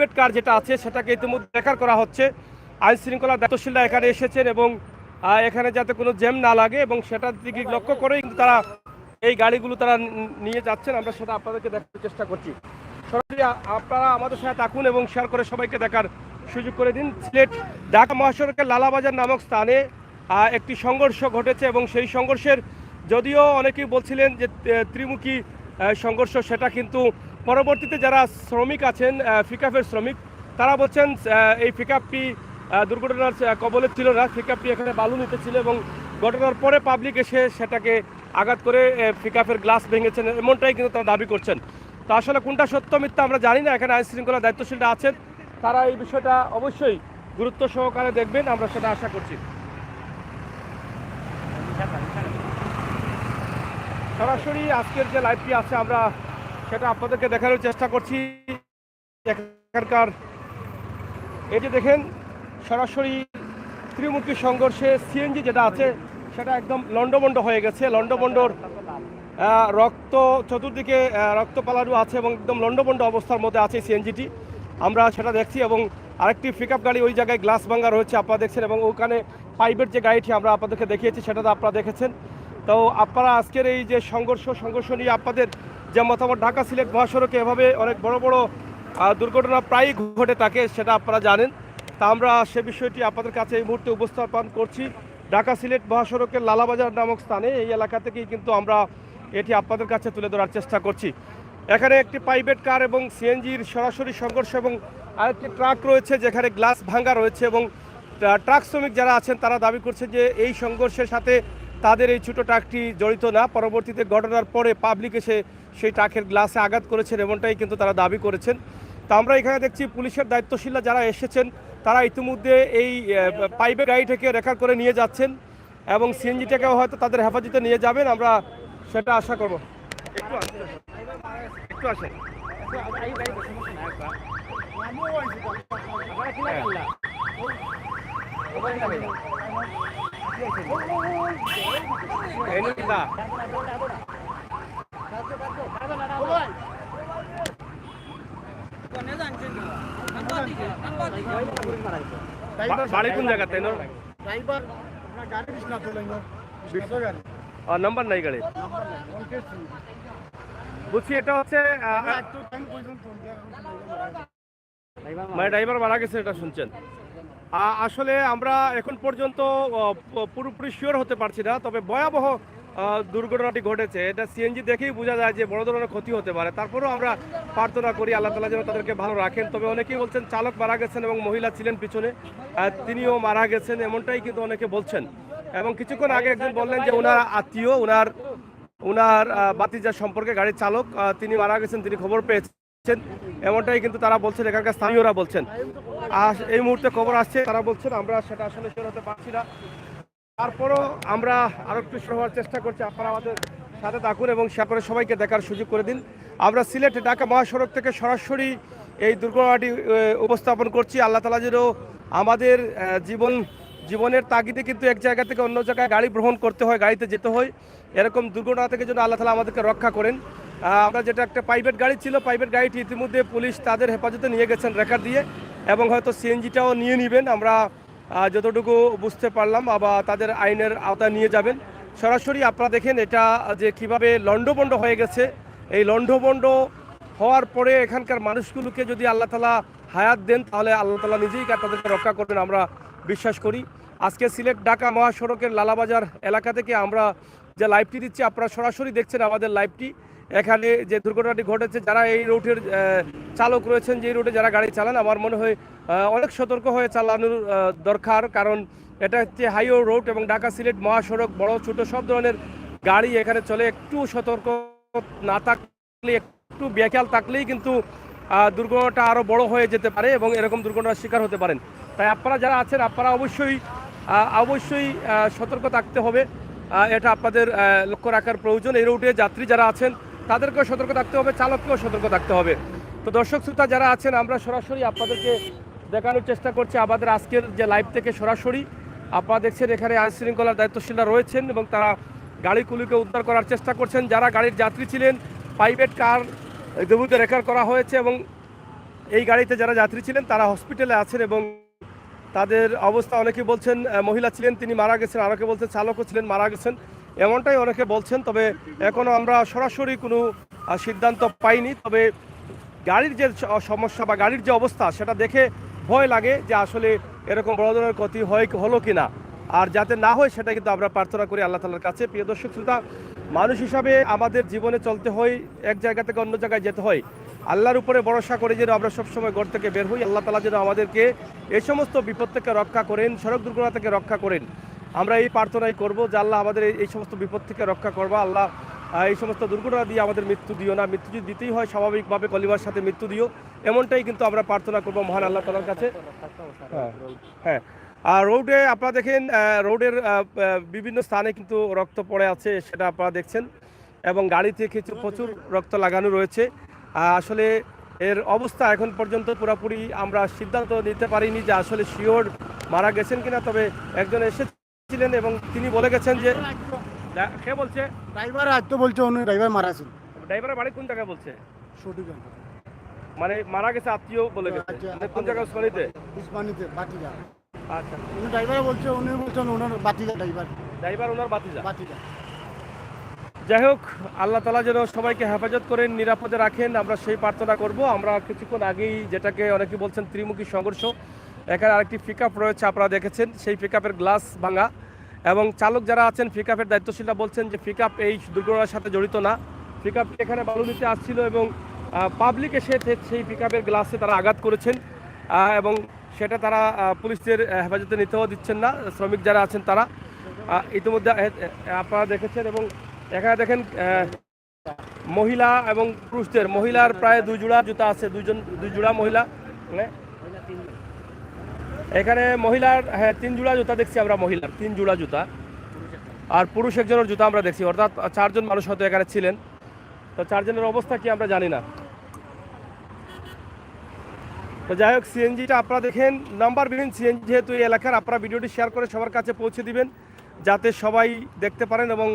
Private car যেটা আছে সেটাকে ইতিমধ্যে রেকার করা হচ্ছে। আইন শৃঙ্খলা দায়িত্বশীলরা এখানে এসেছেন এবং এখানে যাতে কোনো জ্যাম না লাগে এবং সেটার দিকে লক্ষ্য করেই কিন্তু তারা এই গাড়িগুলো তারা নিয়ে যাচ্ছেন। আমরা সেটা আপনাদেরকে দেখার চেষ্টা করছি। সরাসরি আপনারা আমাদের সাথে থাকুন এবং শেয়ার করে সবাইকে দেখার সুযোগ করে দিন। সিলেট ঢাকা মহাসড়কের লালাবাজার নামক স্থানে একটি সংঘর্ষ ঘটেছে এবং সেই সংঘর্ষের যদিও অনেকেই বলছিলেন যে ত্রিমুখী সংঘর্ষ, সেটা কিন্তু পরবর্তীতে যারা শ্রমিক আছেন পিকআপের শ্রমিক তারা বলছেন এই পিকআপটি দুর্ঘটনার কবলে ছিল না। পিকআপটি এখানে বালু নিতে ছিল এবং ঘটনার পরে পাবলিক এসে সেটাকে আঘাত করে পিকআপের গ্লাস ভেঙেছেন, এমনটাই কিন্তু তারা দাবি করছেন। তো আসলে কোনটা সত্য মিথ্যা আমরা জানি না। এখানে আইন শৃঙ্খলা দায়িত্বশীলরা আছেন, তারা এই বিষয়টা অবশ্যই গুরুত্ব সহকারে দেখবেন, আমরা সেটা আশা করছি। সরাসরি আজকের যে লাইভটি আছে আমরা সেটা আপনাদেরকে দেখানোর চেষ্টা করছি। এখানকার এই যে দেখেন সরাসরি ত্রিমুখী সংঘর্ষে সিএনজি যেটা আছে সেটা একদম লন্ডভন্ড হয়ে গেছে। লন্ডভন্ডর রক্ত চতুর্দিকে রক্ত পালারু আছে এবং একদম লন্ডভন্ড অবস্থার মধ্যে আছে সিএনজিটি, আমরা সেটা দেখছি। এবং আরেকটি পিকআপ গাড়ি ওই জায়গায় গ্লাস ভাঙা রয়েছে আপনারা দেখছেন এবং ওখানে পাইপের যে গাড়িটি আমরা আপনাদেরকে দেখিয়েছি সেটা তো আপনারা দেখেছেন। তো আপনারা আজকের এই যে সংঘর্ষ নিয়ে আপনাদের যে মতামত, ঢাকা সিলেট মহাসড়কে এভাবে অনেক বড় বড় দুর্ঘটনা প্রায়ই ঘটে থাকে সেটা আপনারা জানেন। তা আমরা সে বিষয়টি আপনাদের কাছে এই মুহূর্তে উপস্থাপন করছি। ঢাকা সিলেট মহাসড়কের লালাবাজার নামক স্থানে এই এলাকা থেকেই কিন্তু আমরা এটি আপনাদের কাছে তুলে ধরার চেষ্টা করছি। এখানে একটি প্রাইভেট কার এবং সিএনজির সরাসরি সংঘর্ষ এবং আরেকটি ট্রাক রয়েছে যেখানে গ্লাস ভাঙা রয়েছে এবং ট্রাক শ্রমিক যারা আছেন তারা দাবি করছে যে এই সংঘর্ষের সাথে তাদের এই ছোটো ট্রাকটি জড়িত না। পরবর্তীতে ঘটনার পরে পাবলিক এসে সেই ট্রাকের গ্লাসে আঘাত করেছেন, এমনটাই কিন্তু তারা দাবি করেছেন। তা আমরা এখানে দেখছি পুলিশের দায়িত্বশীলরা যারা এসেছেন তারা ইতিমধ্যে এই পাইপের গাড়িটাকে রেকার করে নিয়ে যাচ্ছেন এবং সিএনজিটাকেও হয়তো তাদের হেফাজতে নিয়ে যাবেন, আমরা সেটা আশা করব। একটু আসেন বাড়ি কোন জায়গা তাই নাম্বার নাই গাড়ি বুঝছি। এটা হচ্ছে মানে ড্রাইভার মারা গেছে এটা শুনছেন। আসলে আমরা এখন পর্যন্ত পুরোপুরি শিওর হতে পারছি না, তবে ভয়াবহ দুর্ঘটনাটি ঘটেছে। এটা সিএনজি দেখেই বোঝা যায় যে বড় ধরনের ক্ষতি হতে পারে। তারপরেও আমরা প্রার্থনা করি আল্লাহ তাআলা যেন তাদেরকে ভালো রাখেন। তবে অনেকেই বলছেন চালক মারা গেছেন এবং মহিলা ছিলেন পিছনে, তিনিও মারা গেছেন, এমনটাই কিন্তু অনেকে বলছেন। এবং কিছুক্ষণ আগে একজন বললেন যে ওনার আত্মীয়, ওনার বাতিজা সম্পর্কে গাড়ির চালক, তিনি মারা গেছেন, তিনি খবর পেয়েছেন, এমনটাই কিন্তু তারা বলছেন, এখানকার স্থানীয়রা বলছেন। আর এই মুহূর্তে খবর আসছে তারা বলছেন, আমরা সেটা আসলে শেয়ার হতে পারছি না। তারপরও আমরা আরও একটু হওয়ার চেষ্টা করছি। আপনারা আমাদের সাথে থাকুন এবং শেয়ার করে সবাইকে দেখার সুযোগ করে দিন। আমরা সিলেট ঢাকা মহাসড়ক থেকে সরাসরি এই দুর্ঘটনাটি উপস্থাপন করছি। আল্লাহ তাআলা যেন আমাদের জীবনের তাগিদে কিন্তু এক জায়গা থেকে অন্য জায়গায় গাড়ি গ্রহণ করতে হয়, গাড়িতে যেতে হয়, এরকম দুর্ঘটনা থেকে যেন আল্লাহ তাআলা আমাদেরকে রক্ষা করেন। আমরা যেটা একটা প্রাইভেট গাড়ি ছিল, প্রাইভেট গাড়িটি ইতিমধ্যে পুলিশ তাদের হেফাজতে নিয়ে গেছেন রেকার দিয়ে এবং হয়তো সিএনজিটাও নিয়ে নেবেন, আমরা যতটুকু বুঝতে পারলাম, বা তাদের আইনের আওতায় নিয়ে যাবেন। সরাসরি আপনারা দেখেন এটা যে কিভাবে লন্ডভন্ড হয়ে গেছে। এই লন্ডভন্ড হওয়ার পরে এখানকার মানুষগুলোকে যদি আল্লাহ তাআলা হায়াত দেন তাহলে আল্লাহ তাআলা নিজেই তাদেরকে রক্ষা করবেন, আমরা বিশ্বাস করি। আজকে সিলেট ঢাকা মহাসড়কের লালাবাজার এলাকা থেকে আমরা যে লাইভটি দিচ্ছি, আপনারা সরাসরি দেখছেন আমাদের লাইভটি। এখানে যে দুর্ঘটনাটি ঘটেছে, যারা এই রুটের চালক রয়েছেন, যে রুটে যারা গাড়ি চালান, আমার মনে হয় অনেক সতর্ক হয়ে চালানোর দরকার, কারণ এটা হচ্ছে হাইওয়ে রোড এবং ঢাকা সিলেট মহাসড়ক, বড় ছোট সব ধরনের গাড়ি এখানে চলে। একটু সতর্ক না থাকলে, একটু বেখেয়াল থাকলেই কিন্তু দুর্ঘটনাটা আরও বড় হয়ে যেতে পারে এবং এরকম দুর্ঘটনার শিকার হতে পারেন। তাই আপনারা যারা আছেন আপনারা অবশ্যই সতর্ক থাকতে হবে, এটা আপনাদের লক্ষ্য রাখার প্রয়োজন। এই রুটে যাত্রী যারা আছেন তাদেরকেও সতর্ক থাকতে হবে, চালককেও সতর্ক থাকতে হবে। তো দর্শক শ্রোতা যারা আছেন, আমরা সরাসরি আপনাদেরকে দেখানোর চেষ্টা করছি আমাদের আজকের যে লাইভ থেকে সরাসরি। আপনারা দেখছেন এখানে আইন শৃঙ্খলার দায়িত্বশীলরা রয়েছেন এবং তারা গাড়িগুলিকে উদ্ধার করার চেষ্টা করছেন। যারা গাড়ির যাত্রী ছিলেন, প্রাইভেট কার ইতিমধ্যে রেকার করা হয়েছে এবং এই গাড়িতে যারা যাত্রী ছিলেন তারা হসপিটালে আছেন এবং তাদের অবস্থা অনেকে বলছেন মহিলা ছিলেন তিনি মারা গেছেন, অনেকে বলছেন চালকও ছিলেন মারা গেছেন, এমনটাই অনেকে বলছেন। তবে এখনও আমরা সরাসরি কোনো সিদ্ধান্ত পাইনি। তবে গাড়ির যে সমস্যা বা গাড়ির যে অবস্থা সেটা দেখে ভয় লাগে যে আসলে এরকম বড় ধরনের ক্ষতি হলো কি না, আর যাতে না হয় সেটা কিন্তু আমরা প্রার্থনা করি আল্লাহ তাআলার কাছে। প্রিয় দর্শক শ্রোতা, মানুষ হিসাবে আমাদের জীবনে চলতে হয়, এক জায়গা থেকে অন্য জায়গায় যেতে হয়, আল্লাহর উপরে ভরসা করে যেন আমরা সবসময় ঘর থেকে বের হই। আল্লাহ তাআলা যেন আমাদেরকে এই সমস্ত বিপদ থেকে রক্ষা করেন, সড়ক দুর্ঘটনা থেকে রক্ষা করেন। আমরা এই প্রার্থনাই করব যে আল্লাহ আমাদের এই সমস্ত বিপদ থেকে রক্ষা করবা। আল্লাহ এই সমস্ত দুর্ঘটনা দিয়ে আমাদের মৃত্যু দিও না, মৃত্যু যদি দিতেই হয় স্বাভাবিকভাবে কলিমার সাথে মৃত্যু দিও, এমনটাই কিন্তু আমরা প্রার্থনা করব মহান আল্লাহ তাআলার কাছে। হ্যাঁ, আর রোডে আপনারা দেখেন রোডের বিভিন্ন স্থানে কিন্তু রক্ত পড়ে আছে, সেটা আপনারা দেখছেন, এবং গাড়িতে কিছু প্রচুর রক্ত লাগানো রয়েছে। আসলে এর অবস্থা এখন পর্যন্ত পুরোপুরি আমরা সিদ্ধান্ত নিতে পারিনি যে আসলে শিওর মারা গেছেন কিনা। তবে একজন এসেছিলেন এবং তিনি বলে গেছেন যে কে বলছে ড্রাইভার আজ তো বলছে উনি ড্রাইভার মারা আছে। ড্রাইভারের বাড়ি কোন জায়গায় বলছে? সঠিক মানে মারা গেছে আত্মীয় বলে গেছে মানে কোন জায়গায়? উসমানীতে? উসমানীতে বাটিদা। আচ্ছা, উনি ড্রাইভার বলছে, উনি বলছেন ওনার বাটিদা ড্রাইভার ওনার বাতিজা। বাটিদা। যাই হোক, আল্লাহ তাআলা যেন সবাইকে হেফাজত করেন, নিরাপদে রাখেন, আমরা সেই প্রার্থনা করব। আমরা কিছুক্ষণ আগেই যেটাকে অনেকে বলছেন ত্রিমুখী সংঘর্ষ, এখানে আরেকটি পিকআপ রয়েছে আপনারা দেখেছেন, সেই পিকআপের গ্লাস ভাঙা, এবং চালক যারা আছেন পিকআপের দায়িত্বশীলরা বলছেন যে পিকআপ এই দুর্ঘটনার সাথে জড়িত না। পিকআপ এখানে বালু নিতে আসছিল এবং পাবলিক এসে সেই পিকআপের গ্লাসে তারা আঘাত করেছেন, এবং সেটা তারা পুলিশের হেফাজতে নিতেও দিচ্ছেন না, শ্রমিক যারা আছেন তারা। ইতিমধ্যে আপনারা দেখেছেন, এবং এখানে দেখেন মহিলা এবং পুরুষদের, মহিলার প্রায় 2 জোড়া জুতা আছে, দুই জোড়া মহিলা, এখানে মহিলার 3 জোড়া জুতা দেখছি আমরা, মহিলার 3 জোড়া জুতা, আর পুরুষ একজনের জুতা আমরা দেখছি, অর্থাৎ 4 জন মানুষ হয়তো এখানে ছিলেন। তো 4 জনের অবস্থা কি আমরা জানি না। তো যাই হোক, সিএনজিটা আপনারা দেখেন নাম্বারবিহীন সিএনজি, যেহেতু এই এলাকার, আপনারা ভিডিওটি শেয়ার করে সবার কাছে পৌঁছে দিবেন যাতে সবাই দেখতে পারেন এবং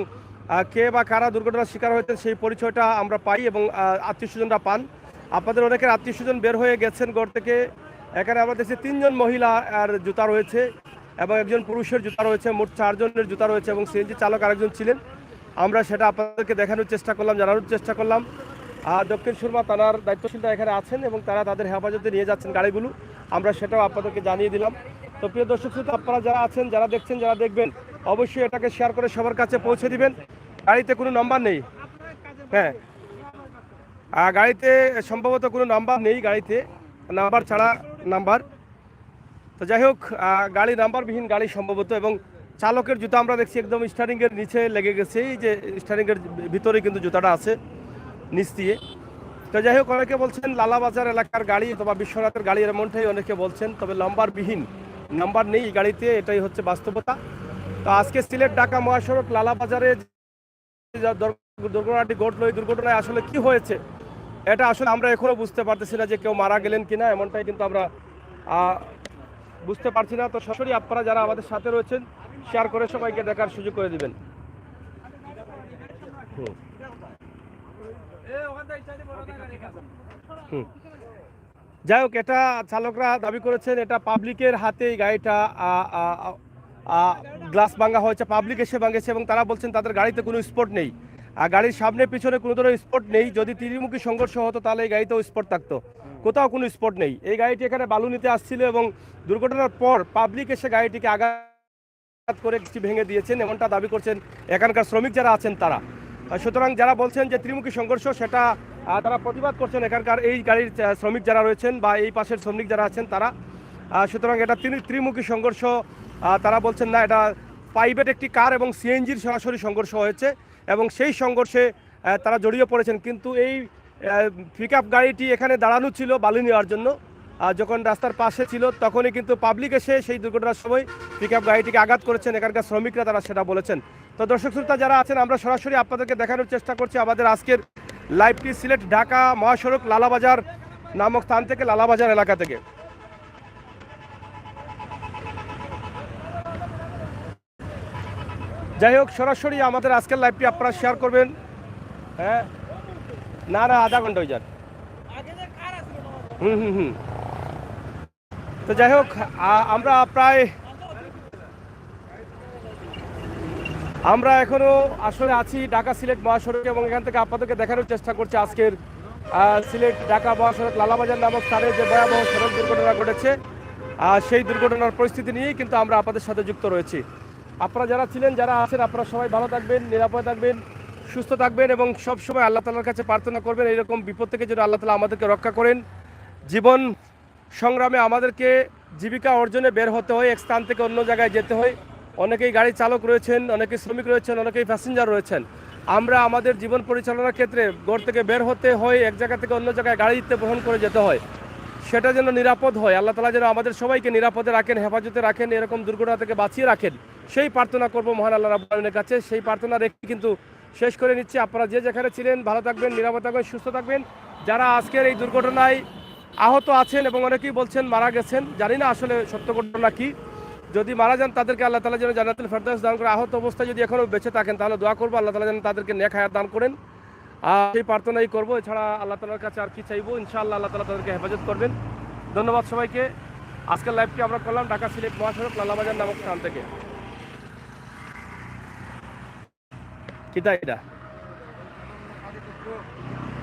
কে বা কারা দুর্ঘটনার শিকার হয়েছেন সেই পরিচয়টা আমরা পাই এবং আত্মীয় স্বজনরা পান। আপনাদের অনেকের আত্মীয় স্বজন বের হয়ে গেছেন ঘর থেকে। এখানে আমরা দেখছি 3 জন মহিলা আর জুতা রয়েছে এবং একজন পুরুষের জুতা রয়েছে, মোট 4 জনের জুতা রয়েছে, এবং সিএনজি চালক আরেকজন ছিলেন। আমরা সেটা আপনাদেরকে দেখানোর চেষ্টা করলাম, জানানোর চেষ্টা করলাম। দক্ষিণ সুরমা থানার দায়িত্বশীলরা এখানে আছেন এবং তারা তাদের হেফাজতে নিয়ে যাচ্ছেন গাড়িগুলো, আমরা সেটাও আপনাদেরকে জানিয়ে দিলাম। তো প্রিয় দর্শক শ্রোতা, আপনারা যারা আছেন, যারা দেখছেন, যারা দেখবেন, অবশ্যই এটাকে শেয়ার করে সবার কাছে পৌঁছে দিবেন। গাড়িতে কোনো নাম্বার নেই, হ্যাঁ, গাড়িতে সম্ভবত কোনো নাম্বার নেই, গাড়িতে নাম্বার ছাড়া নাম্বার। তো যাই হোক, গাড়ি নাম্বারবিহীন গাড়ি সম্ভবত, এবং চালকের জুতা আমরা দেখছি একদম স্টারিংয়ের নিচে লেগে গেছে, এই যে স্টারিংয়ের ভিতরে কিন্তু জুতাটা আছে নিচ দিয়ে। তো যাই হোক, অনেকে বলছেন লালাবাজার এলাকার গাড়ি অথবা বিশ্বনাথের গাড়ি, এমনটাই অনেকে বলছেন, তবে নাম্বারবিহীন, নাম্বার নেই গাড়িতে, এটাই হচ্ছে বাস্তবতা। তো আজকে সিলেট ঢাকা মহাসড়ক লালাবাজারে দুর্ঘটনাটি ঘটলো, এই দুর্ঘটনায় আসলে কি হয়েছে এটা আসলে আমরা এখনো বুঝতে পারতেছি না যে কেউ মারা গেলেন কিনা, এমনটাই কিন্তু আমরা বুঝতে পারছি না। তো সরাসরি আপনারা যারা আমাদের সাথে রয়েছেন শেয়ার করে সবাইকে দেখার সুযোগ করে দিবেন। যাই হোক, এটা চালকরা দাবি করেছেন এটা পাবলিকের হাতে এই গাড়িটা গ্লাস ভাঙা হয়েছে, পাবলিক এসে ভাঙেছে, এবং তারা বলছেন তাদের গাড়িতে কোনো স্পট নেই, গাড়ির সামনে পিছনে কোনো ধরনের স্পট নেই। যদি ত্রিমুখী সংঘর্ষ হতো তাহলে এই গাড়িতেও স্পট থাকতো, কোথাও কোনো স্পট নেই। এই গাড়িটি এখানে বালু নিতে আসছিল এবং দুর্ঘটনার পর পাবলিক এসে গাড়িটিকে আঘাত করে কিছু ভেঙে দিয়েছেন, এমনটা দাবি করছেন এখানকার শ্রমিক যারা আছেন তারা। সুতরাং যারা বলছেন যে ত্রিমুখী সংঘর্ষ, সেটা তারা প্রতিবাদ করছেন এখানকার এই গাড়ির শ্রমিক যারা রয়েছেন বা এই পাশের শ্রমিক যারা আছেন তারা। সুতরাং এটা ত্রিমুখী সংঘর্ষ তারা বলছেন না, এটা প্রাইভেট একটি কার এবং সিএনজির সরাসরি সংঘর্ষ হয়েছে এবং সেই সংঘর্ষে তারা জড়িয়ে পড়েছেন। কিন্তু এই পিকআপ গাড়িটি এখানে দাঁড়ানো ছিল বালু নেওয়ার জন্য, যখন রাস্তার পাশে ছিল তখনই কিন্তু পাবলিক এসে সেই দুর্ঘটনার সময় পিকআপ গাড়িটিকে আঘাত করেছেন, এখানকার শ্রমিকরা তারা সেটা বলেছেন। তো দর্শক শ্রোতা যারা আছেন, আমরা সরাসরি আপনাদেরকে দেখানোর চেষ্টা করছি আমাদের আজকের লাইভটি সিলেট ঢাকা মহাসড়ক লালাবাজার নামক স্থান থেকে, লালাবাজার এলাকা থেকে। যাই হোক, সরাসরি আমাদের আজকের লাইভটি আপনারা শেয়ার করবেন। হ্যাঁ, না আধা ঘন্টা হয়ে যান। হুম হুম হুম। তো যাই হোক, আমরা এখনো আসলে আছি ঢাকা সিলেট মহাসড়কে, এবং এখান থেকে আপনাদেরকে দেখানোর চেষ্টা করছি আজকের সিলেট ঢাকা মহাসড়ক লালাবাজার নামক স্থানে যে ভয়াবহ সড়ক দুর্ঘটনা ঘটেছে, সেই দুর্ঘটনার পরিস্থিতি নিয়েই কিন্তু আমরা আপনাদের সাথে যুক্ত রয়েছি। আপনারা যারা ছিলেন, যারা আছেন, আপনারা সবাই ভালো থাকবেন, নিরাপদ থাকবেন, সুস্থ থাকবেন, এবং সব সময় আল্লাহ তাআলার কাছে প্রার্থনা করবেন এইরকম বিপদ থেকে যেন আল্লাহ তাআলা আমাদেরকে রক্ষা করেন। জীবন সংগ্রামে আমাদেরকে জীবিকা অর্জনে বের হতে হয়, এক স্থান থেকে অন্য জায়গায় যেতে হয়। অনেকেই গাড়ি চালক রয়েছেন, অনেকেই শ্রমিক রয়েছেন, অনেকেই প্যাসেঞ্জার রয়েছেন। আমরা আমাদের জীবন পরিচালনার ক্ষেত্রে ঘর থেকে বের হতে হয়, এক জায়গা থেকে অন্য জায়গায় গাড়িতে বহন করে যেতে হয়, সেটা যেন নিরাপদ হয়। আল্লাহ তাআলা যেন আমাদের সবাইকে নিরাপদে রাখেন, হেফাজতে রাখেন, এরকম দুর্ঘটনা থেকে বাঁচিয়ে রাখেন, সেই প্রার্থনা করব মহান আল্লাহ রাব্বুল আলামিনের কাছে। সেই প্রার্থনা রেখে কিন্তু শেষ করে নিচ্ছি। আপনারা যে যেখানে ছিলেন ভালো থাকবেন, নিরাপদ থাকবেন, সুস্থ থাকবেন। যারা আজকের এই দুর্ঘটনায় আহত আছেন এবং অনেকেই বলছেন মারা গেছেন, জানি না আসলে সত্য ঘটনা কি। যদি মারা যান তাদেরকে আল্লাহ তাআলা যেন জান্নাতুল ফেরদাউস দান করে। আহত অবস্থায় যদি এখনো বেঁচে থাকেন তাহলে দোয়া করবো আল্লাহ তাআলা যেন তাদেরকে নেক হায়াত দান করেন। সেই প্রার্থনাই করবো, এছাড়া আল্লাহ তাআলার কাছে আর কি চাইবো। ইনশাআল্লাহ আল্লাহ তাআলা তাদেরকে হেফাজত করবেন। ধন্যবাদ সবাইকে। আজকের লাইভটি আমরা করলাম ঢাকা সিলেট মহাসড়ক লালাবাজার নামক স্থান থেকে। কিতা এটা?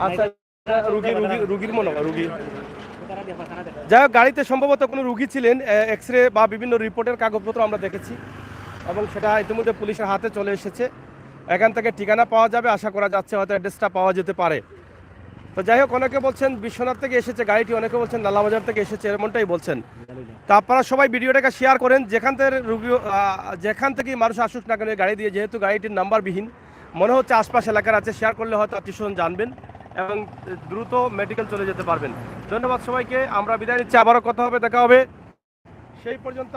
আচ্ছা, রুগীর মনে হয় রুগী। যাই হোক, গাড়িতে সম্ভবত কোনো রুগী ছিলেন। এক্সরে বা বিভিন্ন রিপোর্টের কাগজপত্র আমরা দেখেছি, এবং সেটা ইতিমধ্যে পুলিশের হাতে চলে এসেছে। এখান থেকে ঠিকানা পাওয়া যাবে, আশা করা যাচ্ছে হয়তো অ্যাড্রেসটা পাওয়া যেতে পারে। তো যাই হোক, অনেকে বলছেন বিশ্বনাথ থেকে এসেছে গাড়িটি, অনেকে বলছেন লালাবাজার থেকে এসেছে, এমনটাই বলছেন। তো আপনারা সবাই ভিডিওটাকে শেয়ার করেন, যেখান থেকেই মানুষ আসুক না কেন গাড়ি দিয়ে, যেহেতু গাড়িটির নাম্বারবিহীন মনে হচ্ছে আশপাশ এলাকার আছে, শেয়ার করলে হয়তো আত্মীয়স্বজন জানবেন এবং দ্রুত মেডিকেল চলে যেতে পারবেন। ধন্যবাদ সবাইকে, আমরা বিদায় নিচ্ছি। আবারও কথা হবে, দেখা হবে, সেই পর্যন্ত